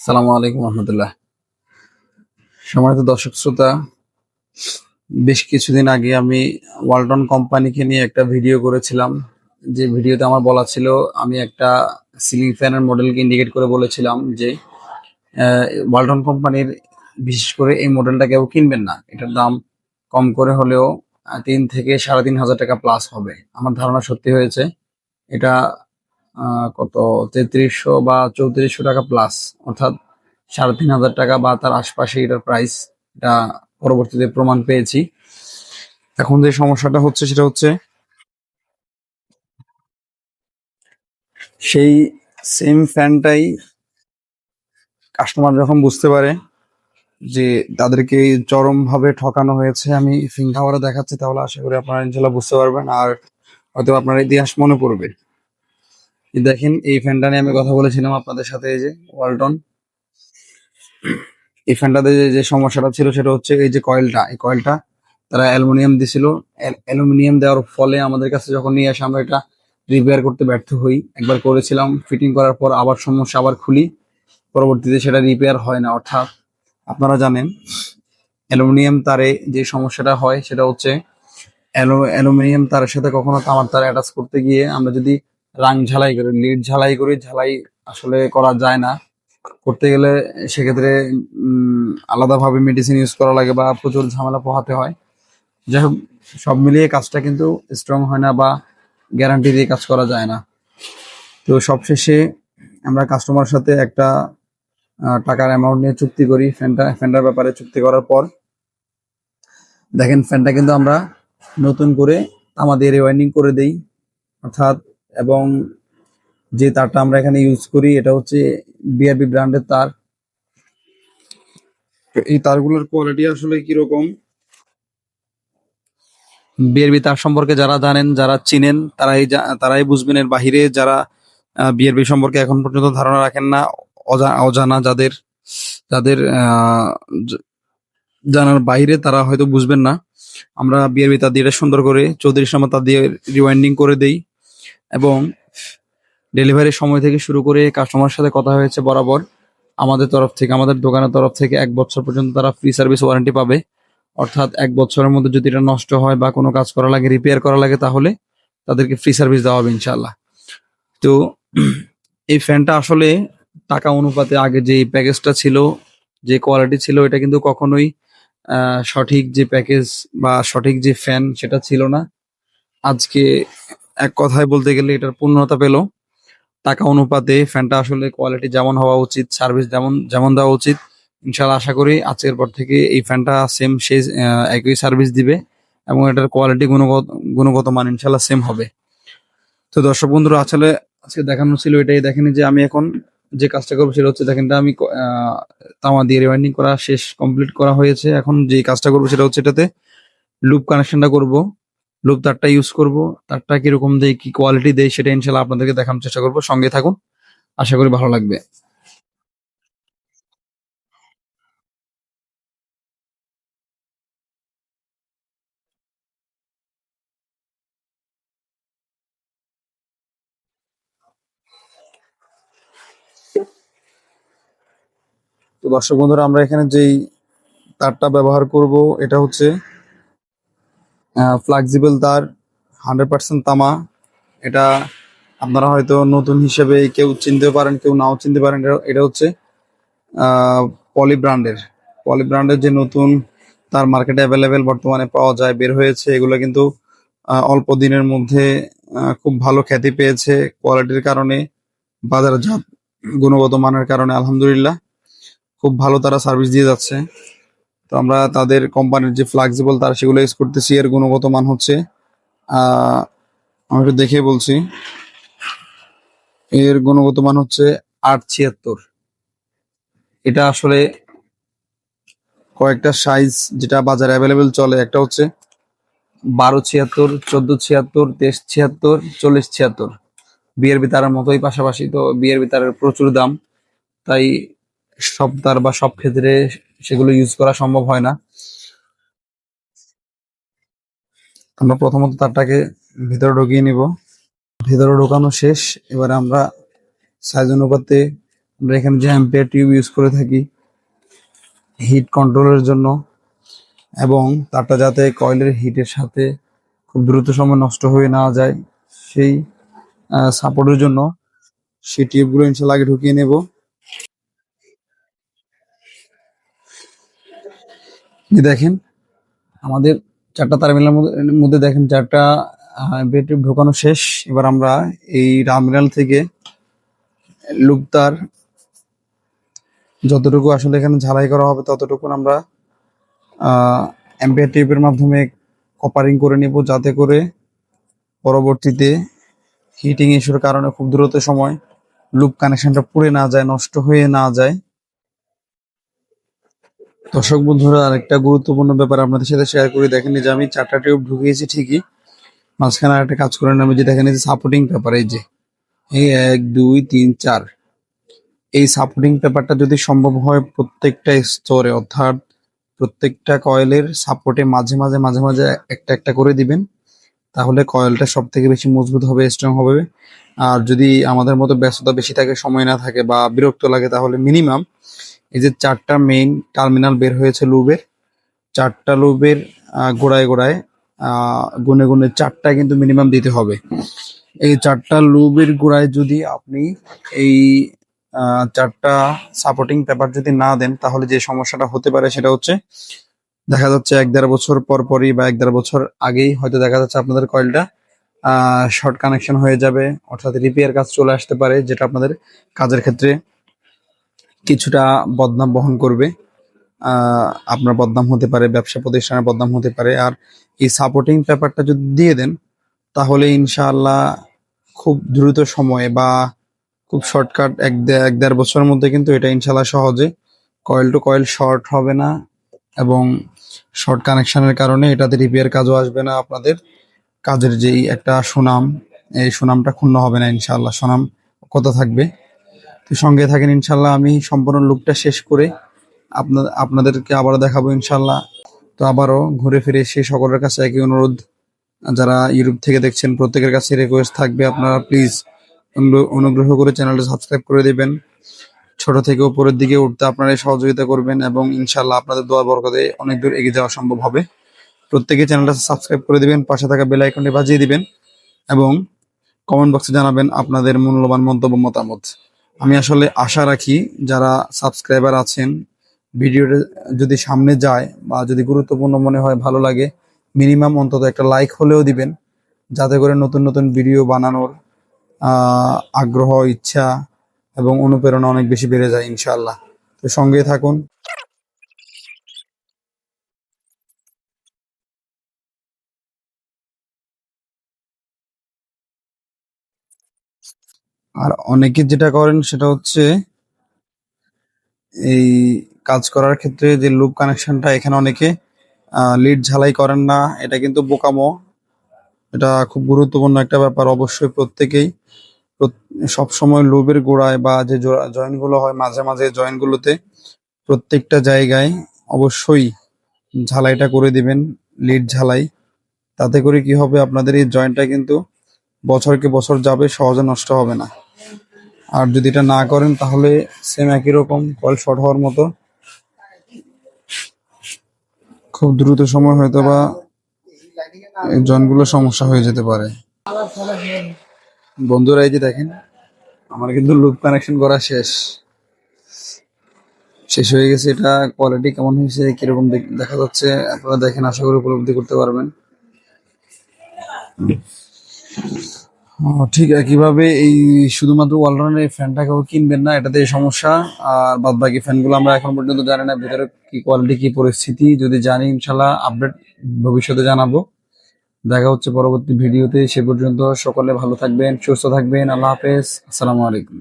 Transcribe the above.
সালামু আলাইকুম রহমতুল্লাহ। সম্মানিত দর্শক শ্রোতা, বেশ কিছুদিন আগে আমি ওয়ালটন কোম্পানিকে নিয়ে একটা ভিডিও করেছিলাম। যে ভিডিওতে আমার বলা ছিল, আমি একটা সিলিং ফ্যানের মডেলকে ইন্ডিকেট করে বলেছিলাম যে ওয়ালটন কোম্পানির বিশেষ করে এই মডেলটা কেউ কিনবেন না, এটার দাম কম করে হলেও 3 থেকে 3.5 হাজার টাকা প্লাস হবে। আমার ধারণা সত্যি হয়েছে। এটা কত 3300 বা 3400 টাকা প্লাস, অর্থাৎ 3,500 টাকা বা তার আশপাশে এটার প্রাইস। এটা পরবর্তীতে প্রমাণ পেয়েছি। এখন যে সমস্যাটা হচ্ছে সেটা হচ্ছে সেই সেম ফ্যানটাই কাস্টমার যখন বুঝতে পারে যে তাদেরকে চরমভাবে ঠকানো হয়েছে, আমি ফিঙ্গা আওয়ারে দেখাচ্ছি, তাহলে আশা করি আপনারা ইনশাল্লাহ বুঝতে পারবেন আর হয়তো আপনার ইতিহাস মনে পড়বে। এই দেখেন, এই ফ্যানটা নিয়ে আমি কথা বলেছিলাম আপনাদের সাথে। এই যে ওয়ালটন, এই ফ্যানটাতে যে সমস্যাটা ছিল সেটা হচ্ছে এই যে কয়েলটা, এই কয়েলটা তারা অ্যালুমিনিয়াম দিছিল। অ্যালুমিনিয়াম দেওয়ার ফলে আমাদের কাছে যখন নিয়ে আসে আমরা এটা রিপেয়ার করতে ব্যর্থ হই। একবার করেছিলাম, ফিটিং করার পর আবার সমস্যা, আবার খুলি, পরবর্তীতে সেটা রিপেয়ার হয় না। অর্থাৎ আপনারা জানেন, অ্যালুমিনিয়াম তারে যে সমস্যাটা হয় সেটা হচ্ছে অ্যালুমিনিয়াম তারের সাথে কখনো তামার তার অ্যাটাচ করতে গিয়ে আমরা যদি রাং ঝালাই করি, লিড ঝালাই করি, ঝালাই আসলে করা যায় না। করতে গেলে সেক্ষেত্রে আলাদাভাবে মেডিসিন ইউজ করা লাগে বা প্রচুর ঝামেলা পোহাতে হয়। যাই হোক, সব মিলিয়ে কাজটা কিন্তু স্ট্রং হয় না বা গ্যারান্টি দিয়ে কাজ করা যায় না। তো সবশেষে আমরা কাস্টমার সাথে একটা টাকার অ্যামাউন্ট নিয়ে চুক্তি করি। ফ্যানটার ব্যাপারে চুক্তি করার পর দেখেন, ফ্যানটা কিন্তু আমরা নতুন করে তামা দিয়ে রিওয়াইন্ডিং করে দেই, অর্থাৎ। এবং যে তারটা আমরা এখানে ইউজ করি এটা হচ্ছে বিআরবি ব্র্যান্ডের তার। তো এই তারগুলোর কোয়ালিটি আসলে কিরকম, বিআরবি তার সম্পর্কে যারা জানেন, যারা চিনেন, তারাই বুঝবেন। এর বাহিরে যারা বিআরবি সম্পর্কে এখন পর্যন্ত ধারণা রাখেন না, অজানা যাদের, যাদের জানার বাইরে, তারা হয়তো বুঝবেন না। আমরা বিআরবি তার দিয়ে এটা সুন্দর করে 34 নম্বর তার দিয়ে রিওয়াইন্ডিং করে দেই। এবং ডেলিভারির সময় থেকে শুরু করে কাস্টমার সাথে কথা হয়েছে বরাবর, আমাদের তরফ থেকে, আমাদের দোকানের তরফ থেকে 1 বছর পর্যন্ত তারা ফ্রি সার্ভিস ওয়ারেন্টি পাবে। অর্থাৎ 1 বছরের মধ্যে যদি এটা নষ্ট হয় বা কোনো কাজ করা লাগে, রিপেয়ার করা লাগে, তাহলে তাদেরকে ফ্রি সার্ভিস দেওয়া হবে ইনশাল্লাহ। তো এই ফ্যানটা আসলে টাকা অনুপাতে আগে যে প্যাকেজটা ছিল, যে কোয়ালিটি ছিল, এটা কিন্তু কখনোই সঠিক যে প্যাকেজ বা সঠিক যে ফ্যান সেটা ছিল না। আজকে এক কথায় বলতে গেলে এটার পূর্ণতা পেল। টাকা অনুপাতে ফ্যানটা আসলে কোয়ালিটি যেমন হওয়া উচিত, সার্ভিস যেমন যেমন দেওয়া উচিত, ইনশাল্লাহ আশা করি আজকের পর থেকে এই ফ্যানটা সেম সেই একই সার্ভিস দিবে এবং এটার কোয়ালিটি গুণগত মান ইনশাল্লাহ সেম হবে। তো দর্শক বন্ধুরা, আসলে আজকে দেখানো ছিল এটাই। দেখেন যে আমি এখন যে কাজটা করবো সেটা হচ্ছে, দেখেন আমি তামা দিয়ে রিওয়াইন্ডিং করা শেষ, কমপ্লিট করা হয়েছে। এখন যে কাজটা করবো সেটা হচ্ছে এটাতে লুপ কানেকশনটা করব, লুপ তারটা ইউজ করব। তারটা কিরকম দেয়, কি কোয়ালিটি দেয়, সেটা ইনশাল্লাহ আপনাদেরকে দেখানোর চেষ্টা করবো। সঙ্গে থাকুন, আশা করি ভালো লাগবে। তো দর্শক বন্ধুরা, আমরা এখানে যেই তারটা ব্যবহার করব এটা হচ্ছে ফ্লেক্সিবল তার, 100% তামা। এটা আপনারা হয়তো নতুন হিসেবে কেউ চিনতে পারেন, কেউ নাও চিনতে পারেন। এটা হচ্ছে পলি ব্র্যান্ডের, পলি ব্র্যান্ডের যে নতুন তার মার্কেটে অ্যাভেলেবেল বর্তমানে পাওয়া যায়, বের হয়েছে। এগুলো কিন্তু অল্প দিনের মধ্যে খুব ভালো খ্যাতি পেয়েছে কোয়ালিটির কারণে, বাজারজাত গুণগত মানের কারণে। আলহামদুলিল্লাহ, খুব ভালো তারা সার্ভিস দিয়ে যাচ্ছে। তো আমরা তাদের কোম্পানির যে ফ্লেক্সিবল তার সেগুলো ইউজ করতেছি। এর গুণগত মান হচ্ছে, আহ, আমি একটু দেখে বলছি, এর গুণগত মান হচ্ছে 876। এটা আসলে কয়েকটা সাইজ যেটা বাজারে অ্যাভেলেবেল চলে, একটা হচ্ছে 1276, 1476, 2376, 4076। বিয়ের বিতারের মতোই পাশাপাশি। তো বিয়ের বিতারের প্রচুর দাম, তাই সব তার বা সব ক্ষেত্রে সেগুলো ইউজ করা সম্ভব হয় না। আমরা প্রথমত তারটাকে ভিতরে ঢুকিয়ে নিব। ভিতরে ঢোকানো শেষ। এবারে আমরা সাইজ অনুপাতে আমরা এখানে যে অ্যাম্পিয়ার টিউব ইউজ করে থাকি হিট কন্ট্রোলের জন্য, এবং তারটা যাতে কয়েলের হিটের সাথে খুব দ্রুত সময় নষ্ট হয়ে না যায় সেই সাপোর্টের জন্য সেই টিউবগুলো ইনশাল্লাহ আগে ঢুকিয়ে নেব। দেখেন আমাদের 4টা টার্মিনালের মধ্যে দেখেন 4টা অ্যাম্পিয়ার টিউব ঢোকানো শেষ। এবার আমরা এই টার্মিনাল থেকে লুপ তার যতটুকু আসলে এখানে ঝালাই করা হবে ততটুকু আমরা অ্যাম্পিয়ার টিউবের মাধ্যমে কপারিং করে নেব, যাতে করে পরবর্তীতে হিটিং ইস্যুর কারণে খুব দ্রুত সময় লুপ কানেকশনটা পুড়ে না যায়, নষ্ট হয়ে না যায়। দর্শক বন্ধুরা, আরেকটা গুরুত্বপূর্ণ ব্যাপার আপনাদের সাথে শেয়ার করে দেখেন যে আমি 4টা টিউব ঢুকিয়েছি ঠিকই, মাঝখানে আরেকটা কাজ করে নেবে যে দেখেন এই যে সাপোর্টিং পেপার, এই যে এই 1 2 3 4 এই সাপোর্টিং পেপারটা যদি সম্ভব হয় প্রত্যেকটা স্তরে, অর্থাৎ প্রত্যেকটা কয়েলের সাপোর্টে মাঝে মাঝে মাঝে মাঝে একটা একটা করে দিবেন, তাহলে কয়েলটা সব থেকে বেশি মজবুত হবে, স্ট্রং হবে। আর যদি আমাদের মতো ব্যস্ততা বেশি থাকে, সময় না থাকে বা বিরক্ত লাগে, তাহলে মিনিমাম এই যে 4টা মেইন টার্মিনাল বের হয়েছে লুবের, 4টা লুবের গোড়ায় গোড়ায় গুনে গুনে 4টা কিন্তু মিনিমাম দিতে হবে। এই 4টা লুবের গোড়ায় যদি আপনি এই 4টা সাপোর্টিং পেপার যদি না দেন, তাহলে যে সমস্যাটা হতে পারে সেটা হচ্ছে দেখা যাচ্ছে 1-1.5 বছর পর পরই বা 1-1.5 বছর আগেই হয়তো দেখা যাচ্ছে আপনাদের কয়েলটা শর্ট কানেকশন হয়ে যাবে, অর্থাৎ রিপেয়ার কাজ চলে আসতে পারে, যেটা আপনাদের কাজের ক্ষেত্রে কিছুটা বদনাম বহন করবে। আপনার বদনাম হতে পারে, ব্যবসা প্রতিষ্ঠানের বদনাম হতে পারে। আর এই সাপোর্টিং পেপারটা যদি দিয়ে দেন, তাহলে ইনশাআল্লাহ খুব দ্রুত সময়ে বা খুব শর্টকাট 1-1.5 বছরের মধ্যে কিন্তু এটা ইনশাআল্লাহ সহজে কয়েল টু কয়েল শর্ট হবে না, এবং শর্ট কানেকশনের কারণে এটাতে রিপেয়ার কাজও আসবে না। আপনাদের কাজের যেই একটা সুনাম, এই সুনামটা ক্ষুণ্ণ হবে না ইনশাআল্লাহ, সুনাম কত থাকবে। তো সঙ্গে থাকেন ইনশাআল্লাহ, আমি সম্পূর্ণ লুপটা শেষ করে আপনাদেরকে আবারও দেখাবো ইনশাআল্লাহ। তো আবারও ঘুরে ফিরে এসে সকলের কাছে একই অনুরোধ, যারা ইউটিউব থেকে দেখছেন প্রত্যেকের কাছে রিকোয়েস্ট থাকবে, আপনারা প্লিজ অনুগ্রহ করে চ্যানেলটা সাবস্ক্রাইব করে দিবেন। ছোট থেকে উপরের দিকে উঠতে আপনারাই সহযোগিতা করবেন, এবং ইনশাআল্লাহ আপনাদের দোয়া বরকতে অনেক দূর এগিয়ে যাওয়া সম্ভব হবে। প্রত্যেকে চ্যানেলটা সাবস্ক্রাইব করে দিবেন, পাশে থাকা বেল আইকনটি বাজিয়ে দিবেন, এবং কমেন্ট বক্সে জানাবেন আপনাদের মূল্যবান মন্তব্য মতামত। আমি আসলে আশা রাখি যারা সাবস্ক্রাইবার আছেন, ভিডিওটা যদি সামনে যায় বা যদি গুরুত্বপূর্ণ মনে হয়, ভালো লাগে, মিনিমাম অন্তত একটা লাইক হলেও দিবেন, যাতে করে নতুন নতুন ভিডিও বানানোর আগ্রহ, ইচ্ছা এবং অনুপ্রেরণা অনেক বেশি বেড়ে যায় ইনশাআল্লাহ। তো সঙ্গেই থাকুন। আর অনেকে যেটা করেন সেটা হচ্ছে এই কাজ করার ক্ষেত্রে যে লুপ কানেকশনটা, এখানে অনেকে লিড ঝালাই করেন না, এটা কিন্তু বোকামো। এটা খুব গুরুত্বপূর্ণ একটা ব্যাপার, অবশ্যই প্রত্যেকেই সব সময় লুবের গোড়ায় বা যে জয়েন্ট গুলো হয় মাঝে মাঝে জয়েন্ট গুলোতে প্রত্যেকটা জায়গায় অবশ্যই ঝালাইটা করে দিবেন, লিড ঝালাই। তাতে করে কি হবে, আপনাদের এই জয়েন্টটা কিন্তু বছরকে বছর যাবে, সহজে নষ্ট হবে না। আর যদি এটা না করেন, তাহলে সেম একই রকম কয়েল শর্ট হওয়ার মতো খুব দ্রুত সময় হয়তো বা এই জয়েন্টগুলো সমস্যা হয়ে যেতে পারে। বন্ধুরা, এই যে দেখেন আমার কিন্তু লুপ কানেকশন করা শেষ শেষ হয়ে গেছে। এটা কোয়ালিটি কেমন হয়েছে, কিরকম দেখা যাচ্ছে আপনারা দেখেন, আশা করি উপলব্ধি করতে পারবেন। ঠিক একইভাবে এই শুধুমাত্র ওয়ালটনের ফ্যানটাকেও কিনবেন না, এটাতে সমস্যা। আর বাদ বাকি ফ্যানগুলো আমরা এখন পর্যন্ত জানি না ভিতরে কি কোয়ালিটি, কি পরিস্থিতি। যদি জানি ইনশাল্লাহ আপডেট ভবিষ্যতে জানাবো। দেখা হচ্ছে পরবর্তী ভিডিওতে। সে পর্যন্ত সকলে ভালো থাকবেন, সুস্থ থাকবেন। আল্লাহ হাফেজ, আসসালামু আলাইকুম।